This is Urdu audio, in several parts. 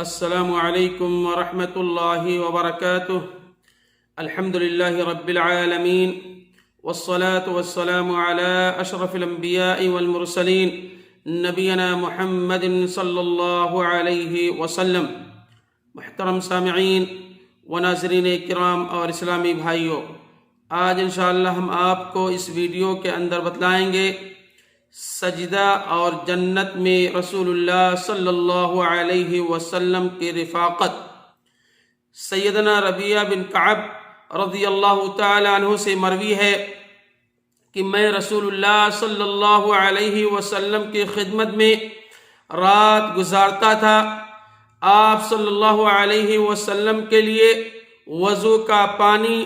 السلام علیکم ورحمۃ اللہ وبرکاتہ۔ الحمد للہ رب العالمین والصلاة والسلام علی اشرف الانبیاء والمرسلین نبینا محمد صلی اللہ علیہ وسلم۔ محترم سامعین و ناظرین کرام اور اسلامی بھائیوں، آج انشاءاللہ ہم آپ کو اس ویڈیو کے اندر بتلائیں گے سجدہ اور جنت میں رسول اللہ صلی اللہ علیہ وسلم کی رفاقت۔ سیدنا ربیعہ بن کعب رضی اللہ تعالی عنہ سے مروی ہے کہ میں رسول اللہ صلی اللہ علیہ وسلم کی خدمت میں رات گزارتا تھا۔ آپ صلی اللہ علیہ وسلم کے لیے وضو کا پانی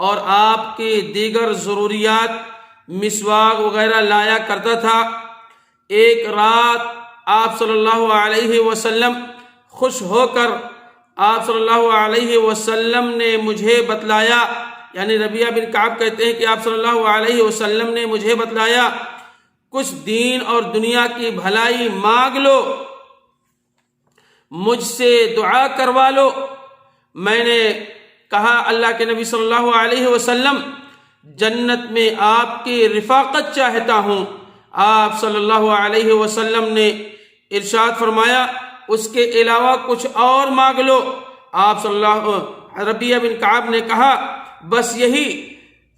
اور آپ کے دیگر ضروریات مسواک وغیرہ لایا کرتا تھا۔ ایک رات آپ صلی اللہ علیہ وسلم خوش ہو کر آپ صلی اللہ علیہ وسلم نے مجھے بتلایا، یعنی ربیعہ بن کعب کہتے ہیں کہ آپ صلی اللہ علیہ وسلم نے مجھے بتلایا، کچھ دین اور دنیا کی بھلائی مانگ لو، مجھ سے دعا کروا لو۔ میں نے کہا اللہ کے نبی صلی اللہ علیہ وسلم، جنت میں آپ کی رفاقت چاہتا ہوں۔ آپ صلی اللہ علیہ وسلم نے ارشاد فرمایا اس کے علاوہ کچھ اور مانگ لو۔ آپ ربیعہ بن کعب نے کہا بس یہی۔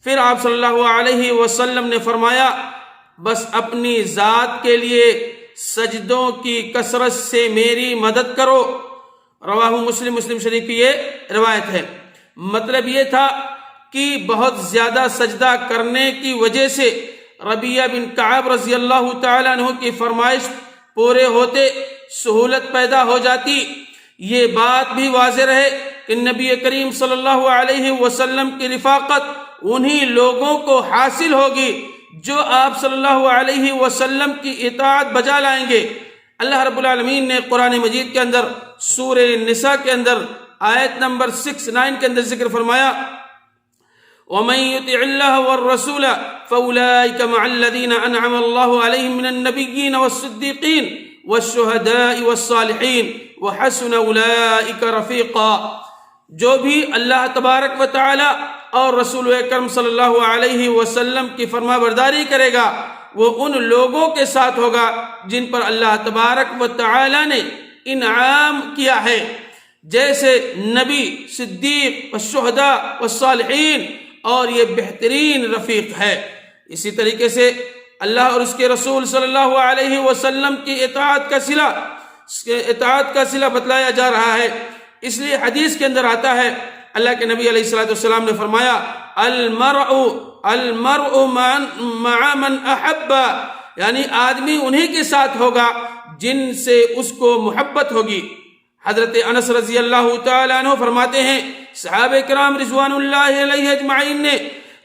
پھر آپ صلی اللہ علیہ وسلم نے فرمایا بس اپنی ذات کے لیے سجدوں کی کثرت سے میری مدد کرو۔ رواہ مسلم شریف کی یہ روایت ہے۔ مطلب یہ تھا کہ بہت زیادہ سجدہ کرنے کی وجہ سے ربیعہ بن کعب رضی اللہ تعالیٰ عنہ کی فرمائش پورے ہوتے سہولت پیدا ہو جاتی۔ یہ بات بھی واضح رہے کہ نبی کریم صلی اللہ علیہ وسلم کی رفاقت انہی لوگوں کو حاصل ہوگی جو آپ صلی اللہ علیہ وسلم کی اطاعت بجا لائیں گے۔ اللہ رب العالمین نے قرآن مجید کے اندر سورہ نساء کے اندر آیت نمبر 69 کے اندر ذکر فرمایا وَمَن يُطِعِ اللَّهَ وَالرَّسُولَ فَأُولَٰئِكَ مَعَ الَّذِينَ أَنْعَمَ اللَّهُ عَلَيْهِم مِّنَ النَّبِيِّينَ وَالصِّدِّيقِينَ وَالشُّهَدَاءِ وَالصَّالِحِينَ وَحَسُنَ أُولَٰئِكَ رَفِيقًا۔ جو بھی اللہ تبارک و تعالی اور رسول اکرم صلی اللہ علیہ وسلم کی فرما برداری کرے گا وہ ان لوگوں کے ساتھ ہوگا جن پر اللہ تبارک و تعالی نے انعام کیا ہے، جیسے نبی، صدیق، والشہداء والصالحین، اور یہ بہترین رفیق ہے۔ اسی طریقے سے اللہ اور اس کے رسول صلی اللہ علیہ وسلم کی اطاعت کا صلہ بتلایا جا رہا ہے۔ اس لیے حدیث کے اندر آتا ہے اللہ کے نبی علیہ السلام نے فرمایا المرء مع من احب، یعنی آدمی انہی کے ساتھ ہوگا جن سے اس کو محبت ہوگی۔ حضرت انس رضی اللہ تعالیٰ عنہ فرماتے ہیں صحابہ کرام رضوان اللہ علیہ اجمعین نے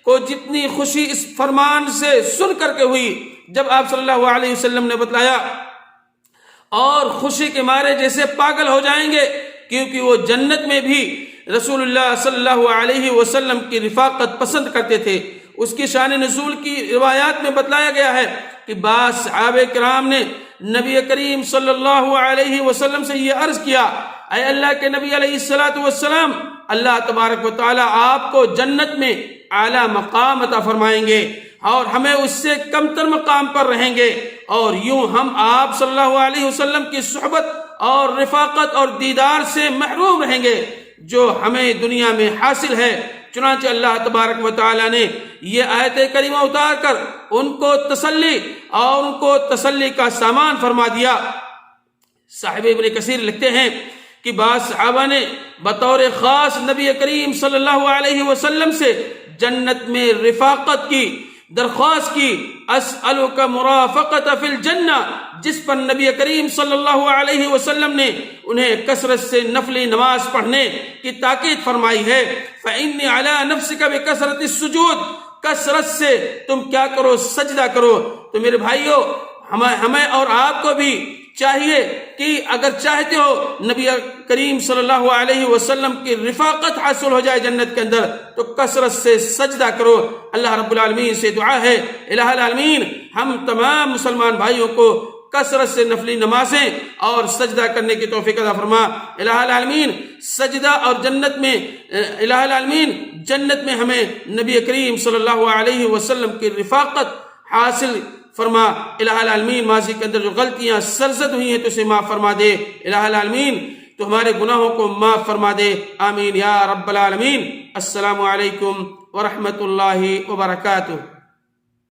کو جتنی خوشی اس فرمان سے سن کر کے ہوئی جب آپ صلی اللہ علیہ وسلم نے بتلایا، اور خوشی کے مارے جیسے پاگل ہو جائیں گے، کیونکہ وہ جنت میں بھی رسول اللہ صلی اللہ علیہ وسلم کی رفاقت پسند کرتے تھے۔ اس کی شان نزول کی روایات میں بتلایا گیا ہے کہ بعض صحابہ کرام نے نبی کریم صلی اللہ علیہ وسلم سے یہ عرض کیا، اے اللہ کے نبی علیہ السلام، اللہ تبارک و تعالی آپ کو جنت میں اعلیٰ مقام عطا فرمائیں گے اور ہمیں اس سے کم تر مقام پر رہیں گے، اور یوں ہم آپ صلی اللہ علیہ وسلم کی صحبت اور رفاقت اور دیدار سے محروم رہیں گے جو ہمیں دنیا میں حاصل ہے۔ چنانچہ اللہ تبارک و تعالی نے یہ آیت کریمہ اتار کر ان کو تسلی اور ان کو تسلی کا سامان فرما دیا۔ صاحب ابن کثیر لکھتے ہیں کہ بعض صحابہ نے بطور خاص نبی کریم صلی اللہ علیہ وسلم سے جنت میں رفاقت کی درخواست کی، اسألک مرافقت فی الجنہ، جس پر نبی کریم صلی اللہ علیہ وسلم نے انہیں کثرت سے نفلی نماز پڑھنے کی تاکید فرمائی ہے۔ فإنی علی نفسک بکثرت السجود، کثرت سے تم کیا کرو، سجدہ کرو۔ تو میرے بھائیو، ہمیں اور آپ کو بھی چاہیے کہ اگر چاہتے ہو نبی کریم صلی اللہ علیہ وسلم کی رفاقت حاصل ہو جائے جنت کے اندر، تو کثرت سے سجدہ کرو۔ اللہ رب العالمین سے دعا ہے الہ العالمین ہم تمام مسلمان بھائیوں کو کثرت سے نفلی نمازیں اور سجدہ کرنے کی توفیق عطا فرما۔ الہ العالمین سجدہ اور جنت میں الہ العالمین جنت میں ہمیں نبی کریم صلی اللہ علیہ وسلم کی رفاقت حاصل فرما۔ الہ العالمین ماضی کے اندر جو غلطیاں سرزد ہوئی ہیں تو اسے معاف فرما دے۔ الہ العالمین تو ہمارے گناہوں کو معاف فرما دے، آمین یا رب العالمین۔ السلام علیکم ورحمۃ اللہ وبرکاتہ۔